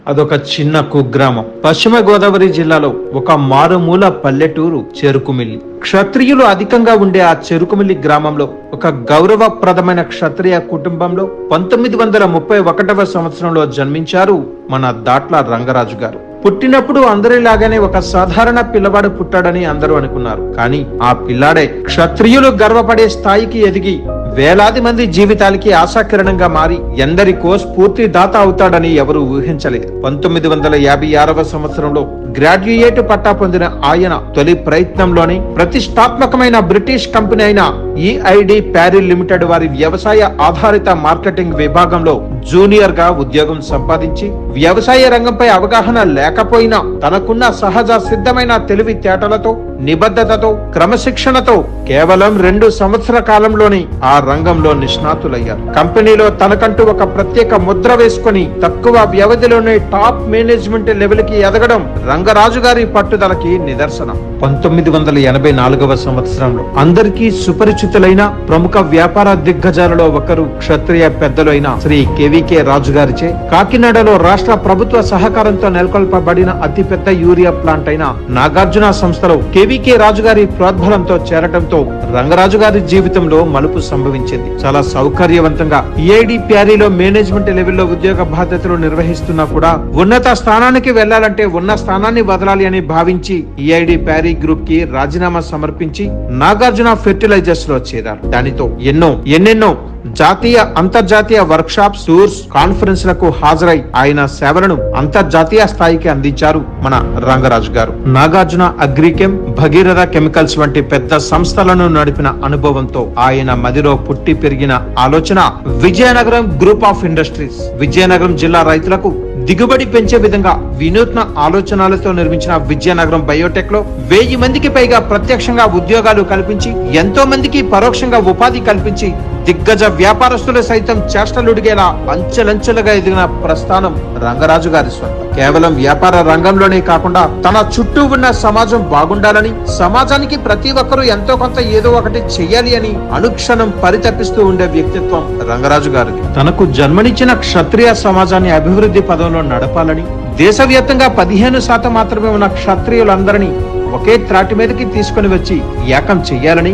అదొక చిన్న కుగ్రామం. పశ్చిమ గోదావరి జిల్లాలో ఒక మారుమూల పల్లెటూరు చెరుకుమిల్లి. క్షత్రియులు అధికంగా ఉండే ఆ చెరుకుమిల్లి గ్రామంలో ఒక గౌరవప్రదమైన క్షత్రియ కుటుంబంలో 1931వ సంవత్సరంలో జన్మించారు మన దాట్ల రంగరాజు గారు. పుట్టినప్పుడు అందరిలాగానే ఒక సాధారణ పిల్లవాడు పుట్టాడని అందరూ అనుకున్నారు. కానీ ఆ పిల్లాడే క్షత్రియులు గర్వపడే స్థాయికి ఎదిగి వేలాది మంది జీవితాలకి ఆశాకిరణంగా మారి ఎందరికో స్ఫూర్తిదాత అవుతాడని ఎవరు ఊహించలేదు. 1956వ సంవత్సరంలో గ్రాడ్యుయేట్ పట్టా పొందిన ఆయన తొలి ప్రయత్నంలోనే ప్రతిష్టాత్మకమైన బ్రిటిష్ కంపెనీ అయిన ఈఐడి ప్యారీ లిమిటెడ్ వారి వ్యవసాయ ఆధారిత మార్కెటింగ్ విభాగంలో జూనియర్ గా ఉద్యోగం సంపాదించి వ్యవసాయ రంగంపై అవగాహన లేకపోయినా తనకున్న సహజ సిద్ధమైన తెలివితేటలతో, నిబద్ధతతో, క్రమశిక్షణతో కేవలం 2 సంవత్సర కాలంలోనే ఆ రంగంలో నిష్ణాతులయ్యారు. కంపెనీలో తనకంటూ ఒక ప్రత్యేక ముద్ర వేసుకుని తక్కువ వ్యవధిలోనే టాప్ మేనేజ్మెంట్ లెవెల్ కి ఎదగడం రంగరాజు గారి పట్టుదలకి నిదర్శనం. 1984వ సంవత్సరంలో అందరికీ సుపరిచితులైన ప్రముఖ వ్యాపార దిగ్గజాలలో ఒకరు క్షత్రియ పెద్దలు అయిన శ్రీ కేవీకే రాజు గారిచే కాకినాడలో రాష్ట్ర ప్రభుత్వ సహకారంతో నెలకొల్పబడిన అతిపెద్ద యూరియా ప్లాంట్ అయిన నాగార్జున సంస్థలో కేవీకే రాజు గారి ప్రోద్బలంతో చేరటంతో రంగరాజు గారి జీవితంలో మలుపు సంభవించింది. చాలా సౌకర్యవంతంగా ఈఐడి ప్యారీలో మేనేజ్మెంట్ లెవెల్లో ఉద్యోగ బాధ్యతలు నిర్వహిస్తున్నా కూడా ఉన్నత స్థానానికి వెళ్లాలంటే ఉన్న స్థానాన్ని వదలాలి అని భావించి ఈఐడి ప్యారీ గ్రూప్ కి రాజీనామా సమర్పించి నాగార్జున ఫెర్టిలైజర్స్ లో చేరారు. దానితో ఎన్నెన్నో జాతీయ అంతర్జాతీయ వర్క్ షాప్స్, టూర్స్, కాన్ఫరెన్స్ లకు హాజరై ఆయన సేవలను అంతర్జాతీయ స్థాయికి అందించారు మన రంగరాజు గారు. నాగార్జున అగ్రికెమ్, భగీరథ కెమికల్స్ వంటి పెద్ద సంస్థలను నడిపిన అనుభవంతో ఆయన మదిలో పుట్టి పెరిగిన ఆలోచన Vizianagaram group of industries. Vizianagaram జిల్లా రైతులకు దిగుబడి పెంచే విధంగా వినూత్న ఆలోచనలతో నిర్మించిన విజయనగరం బయోటెక్ లో 1000 మందికి పైగా ప్రత్యక్షంగా ఉద్యోగాలు కల్పించి ఎంతో మందికి పరోక్షంగా ఉపాధి కల్పించి దిగ్గజ వ్యాపారస్తులు సైతం చేష్టలుడిగేలా అంచెలంచెలుగా ఎదిగిన ప్రస్థానం రంగరాజు గారి స్వంతం. కేవలం వ్యాపార రంగంలోనే కాకుండా తన చుట్టూ ఉన్న సమాజం బాగుండాలని, సమాజానికి ప్రతి ఒక్కరూ ఎంతో కొంత ఏదో ఒకటి చెయ్యాలి అని అనుక్షణం పరితపిస్తూ ఉండే వ్యక్తిత్వం రంగరాజు గారిది. తనకు జన్మనిచ్చిన క్షత్రియ సమాజాన్ని అభివృద్ధి పదంలో నడపాలని, దేశవ్యాప్తంగా 15% మాత్రమే ఉన్న క్షత్రియులందరినీ ఒకే త్రాటి మీదకి తీసుకుని వచ్చి ఏకం చెయ్యాలని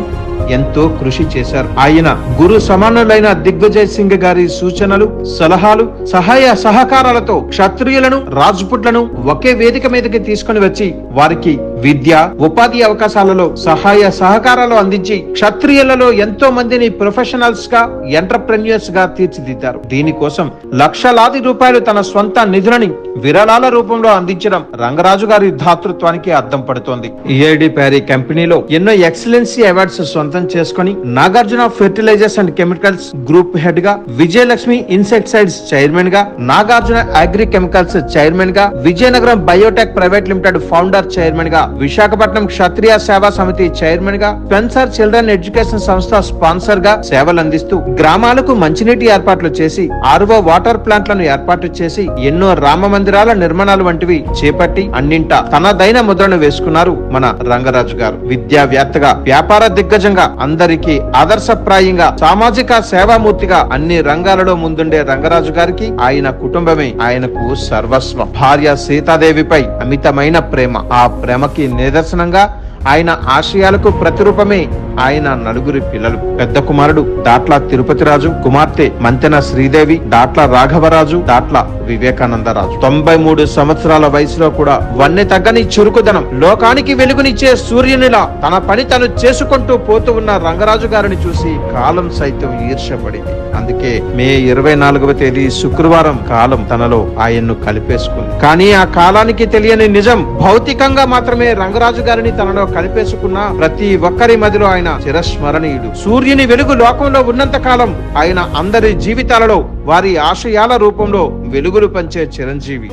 ఎంతో కృషి చేశారు. ఆయన గురు సమానులైన దిగ్విజయ్ సింగ్ గారి సూచనలు, సలహాలు, సహాయ సహకారాలతో క్షత్రియులను, రాజ్పుట్లను ఒకే వేదిక మీదకి తీసుకుని వచ్చి వారికి విద్య, ఉపాధి అవకాశాలలో సహాయ సహకారాలు అందించి క్షత్రియులలో ఎంతో మందిని ప్రొఫెషనల్స్ గా, ఎంటర్ప్రెన్యూర్స్ గా తీర్చిదిద్దారు. దీనికోసం లక్షలాది రూపాయలు తన స్వంత నిధులని విరాళాల రూపంలో అందించడం రంగరాజు గారి ధాతృత్వానికి అద్దం పడుతోంది. ఈఐడి ప్యారీ కంపెనీలో ఎన్నో ఎక్సలెన్సీ అవార్డ్స్ సొంతం చేసుకుని Nagarjuna fertilizers and chemicals group head గా, విజయలక్ష్మి ఇన్సెక్టిసైడ్స్ చైర్మన్ గా, నాగార్జున అగ్రి కెమికల్స్ చైర్మన్ గా, Vizianagaram Biotech private limited founder chairman గా, విశాఖపట్నం క్షత్రియ సేవా సమితి చైర్మన్ గా, స్పెన్సర్ చిల్డ్రన్ ఎడ్యుకేషన్ సంస్థ స్పాన్సర్ గా సేవలందిస్తూ గ్రామాలకు మంచినీటి ఏర్పాట్లు చేసి, RO వాటర్ ప్లాంట్లను ఏర్పాటు చేసి, ఎన్నో రామ మందిరాల నిర్మాణాలు వంటివి చేపట్టి అన్నింటా తనదైన ముద్రను వేసుకున్నారు మన రంగరాజు గారు. విద్యావేత్తగా, వ్యాపార దిగ్గజంగా, అందరికీ ఆదర్శప్రాయంగా, సామాజిక సేవామూర్తిగా అన్ని రంగాలలో ముందుండే రంగరాజు గారికి ఆయన కుటుంబమే ఆయనకు సర్వస్వం. భార్య సీతాదేవిపై అమితమైన ప్రేమ. ఆ ప్రేమకి నిదర్శనంగా ఆయన ఆశయాలకు ప్రతిరూపమే ఆయన నలుగురి పిల్లలు. పెద్ద కుమారుడు దాట్ల తిరుపతిరాజు, కుమార్తె మంతెన శ్రీదేవి, దాట్ల రాఘవరాజు, దాట్ల వివేకానందరాజు. 93 సంవత్సరాల వయసులో కూడా వన్నె తగ్గని చురుకుదనం, లోకానికి వెలుగునిచ్చే సూర్యునిలా తన పని తను చేసుకుంటూ పోతూ ఉన్న రంగరాజు గారిని చూసి కాలం సైతం ఈర్ష్యపడింది. అందుకే మే 24వ తేదీ శుక్రవారం కాలం తనలో ఆయన్ను కలిపేసుకుంది. కానీ ఆ కాలానికి తెలియని నిజం, భౌతికంగా మాత్రమే రంగరాజు గారిని తనలో కలిపేసుకున్న ప్రతి ఒక్కరి మదిలో ఆయన చిరస్మరణీయుడు. సూర్యుని వెలుగు లోకంలో ఉన్నంత కాలం ఆయన అందరి జీవితాలలో వారి ఆశయాల రూపంలో వెలుగులు పంచే చిరంజీవి.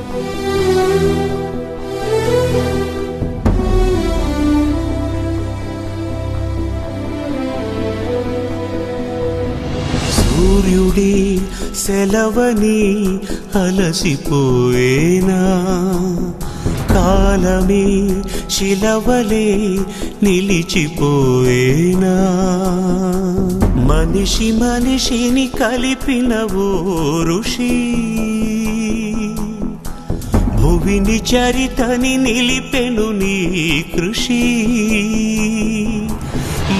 సూర్యుడి సెలవని అలసిపోయేనా, కాలమే శిలవలే నిలిచిపోయేనా, మనిషి మనిషిని కలిపిన ఓ ఋషి భువిని చరితని నిలిపెను నీ కృషి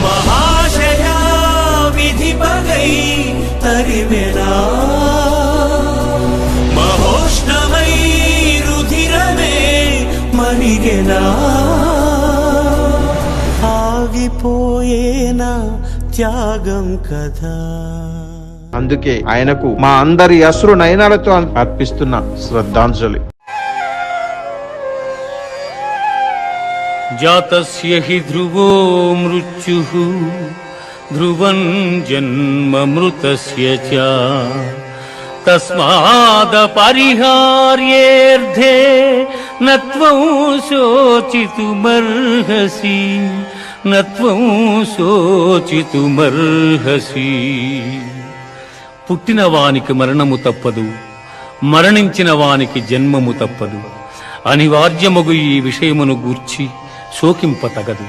మహాశయా విధి పగై తరివెనా మహోష్ణమై రుధిరమే మరిగెనా ఆగిపోయేనా త్యాగం కదా అందుకే ఆయనకు మా అందరి అశ్రు నయనాలతో అర్పిస్తున్న శ్రద్ధాంజలి. జాతస్య హి ధ్రువో మృత్యుః ధ్రువం జన్మమృతస్య చ తస్మాదపరిహార్యేర్థే నత్వం శోచితుమర్హసి నత్వం శోచితుమర్హసి. పుట్టిన వానికి మరణము తప్పదు, మరణించిన వానికి జన్మము తప్పదు. అనివార్యమగు ఈ విషయమును గూర్చి శోకింపతగదు.